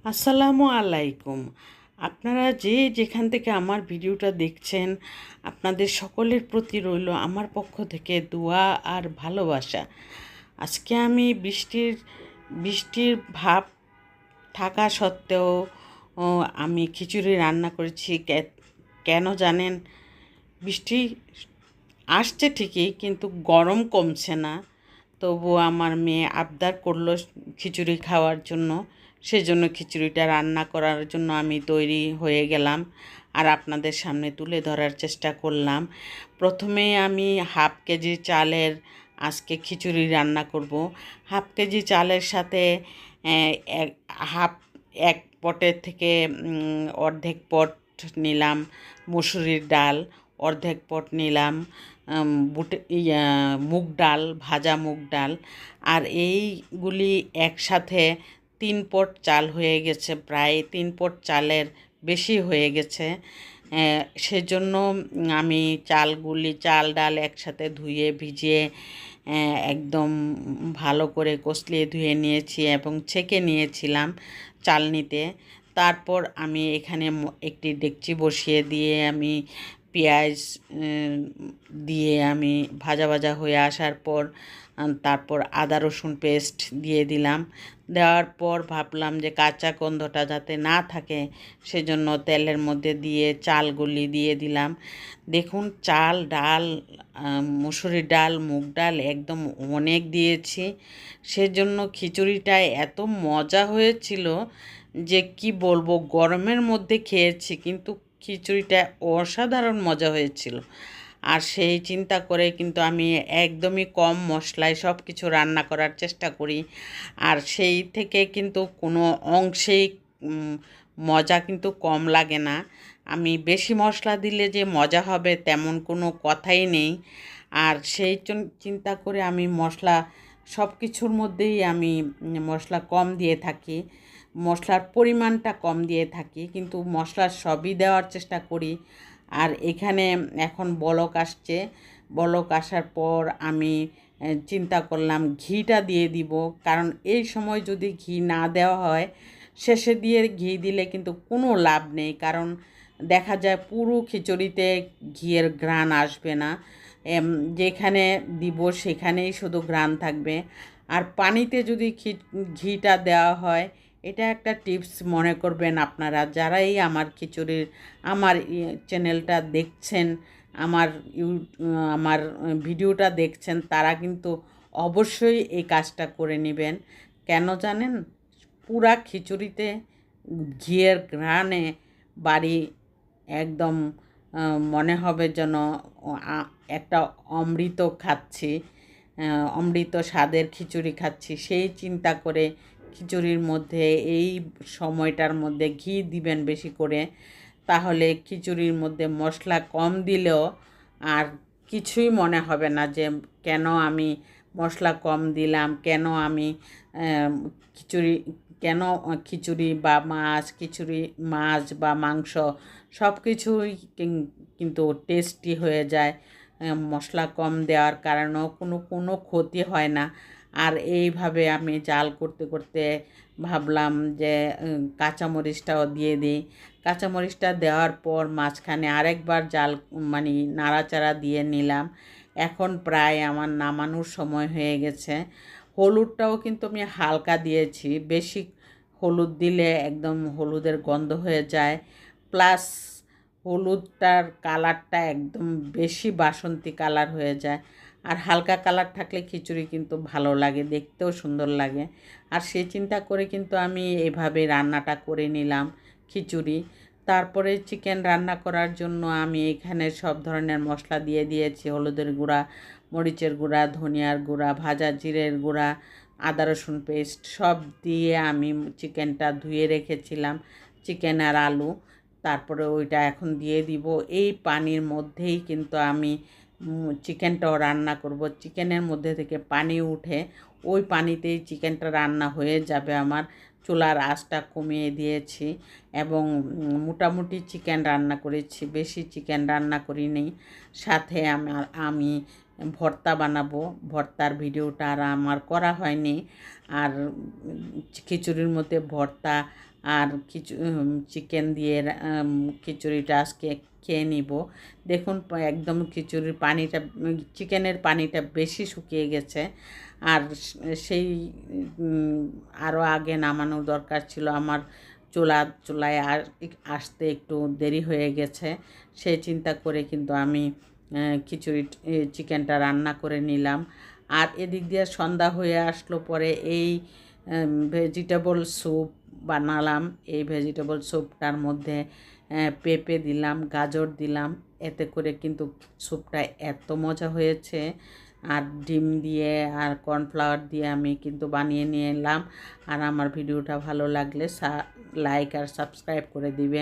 আসসালামু আলাইকুম। আপনারা যে যেখান থেকে আমার ভিডিওটা দেখছেন, আপনাদের সকলের প্রতি রইল আমার পক্ষ থেকে দোয়া আর ভালোবাসা। আজকে আমি বৃষ্টির ভাব থাকা সত্ত্বেও আমি খিচুড়ি রান্না করেছি। কেন জানেন? বৃষ্টি আসছে ঠিকই, কিন্তু গরম কমছে না। তবুও আমার মেয়ে আবদার করলো খিচুড়ি খাওয়ার জন্য। সেজন্য খিচুড়িটা রান্না করার জন্য আমি তৈরি হয়ে গেলাম আর আপনাদের সামনে তুলে ধরার চেষ্টা করলাম। প্রথমে আমি হাফ কেজি চালের আজকে খিচুড়ি রান্না করব। হাফ কেজি চালের সাথে এক হাফ এক পটের থেকে অর্ধেক পট নিলাম মসুরির ডাল, অর্ধেক পট নিলাম মুগ ডাল, ভাজা মুগ ডাল। আর এইগুলি একসাথে 3 পট চাল হয়ে গেছে, প্রায় 3 পট চালের বেশি হয়ে গেছে। সেজন্য আমি চাল ডাল একসাথে ধুয়ে ভিজিয়ে একদম ভালো করে কষলিয়ে ধুয়ে নিয়েছি এবং ছেঁকে নিয়েছিলাম চালনিতে। তারপর আমি এখানে একটি ডেকচি বসিয়ে দিয়ে আমি পেঁয়াজ দিয়ে আমি ভাজা ভাজা হয়ে আসার পর তারপর আদা রসুন পেস্ট দিয়ে দিলাম। দেওয়ার পর ভাবলাম যে কাঁচা গন্ধটা যাতে না থাকে, সেজন্য তেলের মধ্যে দিয়ে চালগুলি দিয়ে দিলাম। দেখুন, চাল ডাল মুসুরির ডাল মুগ ডাল একদম অনেক দিয়েছি। সেজন্য খিচুড়িটা এত মজা হয়েছিল যে কি বলবো। গরমের মধ্যে খেয়েছি, কিন্তু খিচুড়িটা অসাধারণ মজা হয়েছিল। আর সেই চিন্তা করে কিন্তু আমি একদমই কম মশলায় সব কিছু রান্না করার চেষ্টা করি। আর সেই থেকে কিন্তু কোনো অংশেই মজা কিন্তু কম লাগে না। আমি বেশি মশলা দিলে যে মজা হবে তেমন কোনো কথাই নেই। আর সেই চিন্তা করে আমি মশলা সব কিছুর মধ্যেই আমি মশলা কম দিয়ে থাকি, মশলার পরিমাণটা কম দিয়ে থাকি, কিন্তু মশলা সবই দেওয়ার চেষ্টা করি। আর এখানে এখন বলক আসছে। বলক আসার পর আমি চিন্তা করলাম ঘিটা দিয়ে দিব, কারণ এই সময় যদি ঘি না দেওয়া হয়, শেষে দিয়ে ঘি দিলে কিন্তু কোনো লাভ নেই। কারণ দেখা যায় পুরো খিচুড়িতে ঘিয়ের ঘ্রাণ আসবে না। যেখানে দিব সেখানেই শুধু ঘ্রাণ থাকবে। আর পানিতে যদি ঘিটা দেওয়া হয়, এটা একটা টিপস মনে করবেন আপনারা যারাই আমার চ্যানেলটা দেখছেন, আমার আমার ভিডিওটা দেখছেন, তারা কিন্তু অবশ্যই এই কাজটা করে নেবেন। কেন জানেন? পুরা খিচুড়িতে ঘিয়ের ঘ্রাণে বাড়ি একদম মনে হবে যেন একটা অমৃত খাচ্ছি, অমৃত স্বাদের খিচুড়ি খাচ্ছি। সেই চিন্তা করে খিচুড়ির মধ্যে এই সময়টার মধ্যে ঘি দিবেন বেশি করে। তাহলে খিচুড়ির মধ্যে মশলা কম দিলেও আর কিছুই মনে হবে না যে কেন আমি মশলা কম দিলাম, কেন আমি খিচুড়ি কেন খিচুড়ি বা মাছ বা মাংস সব কিছুই কিন্তু টেস্টি হয়ে যায় মশলা কম দেওয়ার কারণেও কোনো ক্ষতি হয় না। আর এইভাবে আমি জাল করতে করতে ভাবলাম যে কাঁচামরিচটাও দিয়ে দিই। কাঁচামরিচটা দেওয়ার পর মাঝখানে আরেকবার মানে নাড়াচাড়া দিয়ে নিলাম। এখন প্রায় আমার নামানোর সময় হয়ে গেছে। হলুদটাও কিন্তু আমি হালকা দিয়েছি, বেশি হলুদ দিলে একদম হলুদের গন্ধ হয়ে যায়। প্লাস হলুদটার কালারটা একদম বেশি বাসন্তী কালার হয়ে যায়। আর হালকা কালার থাকলে খিচুড়ি কিন্তু ভালো লাগে, দেখতেও সুন্দর লাগে। আর সেই চিন্তা করে কিন্তু আমি এভাবে রান্নাটা করে নিলাম খিচুড়ি। তারপরে চিকেন রান্না করার জন্য আমি এখানে সব ধরনের মশলা দিয়ে দিয়েছি। হলুদের গুঁড়া, মরিচের গুঁড়া, ধনিয়ার গুঁড়া, ভাজা জিরের গুঁড়া, আদা রসুন পেস্ট সব দিয়ে আমি চিকেনটা ধুয়ে রেখেছিলাম, চিকেন আর আলু। তারপরে ওইটা এখন দিয়ে দিব। এই পানির মধ্যেই কিন্তু আমি চিকেনটাও রান্না করব। চিকেনের মধ্যে থেকে পানি উঠে ওই পানিতেই চিকেনটা রান্না হয়ে যাবে আমার। চুলার আঁচটা কমিয়ে দিয়েছি এবং মোটামুটি চিকেন রান্না করেছি, বেশি চিকেন রান্না করিনি। সাথে আমি ভর্তা বানাবো। ভর্তার ভিডিওটা আর আমার করা হয়নি। আর খিচুড়ির মধ্যে ভর্তা আর চিকেন দিয়ে খিচুড়িটা আজকে খেয়ে নিব। দেখুন একদম খিচুড়ির পানিটা, চিকেনের পানিটা বেশি শুকিয়ে গেছে। আর সেই আরও আগে নামানো দরকার ছিল আমার, চুলায় আসতে একটু দেরি হয়ে গেছে। সেই চিন্তা করে কিন্তু আমি চিকেনটা রান্না করে নিলাম। আর এদিক দিয়ে সন্ধ্যা হয়ে আসলো, পরে এই ভেজিটেবল স্যুপ বানালাম। এই ভেজিটেবল স্যুপটার মধ্যে পেঁপে দিলাম, গাজর দিলাম, এতে করে কিন্তু স্যুপটা এত মজা হয়েছে। আর ডিম দিয়ে আর কর্নফ্লাওয়ার দিয়ে আমি কিন্তু বানিয়ে নিয়ে এলাম। আর আমার ভিডিওটা ভালো লাগলে লাইক আর সাবস্ক্রাইব করে দিবেন।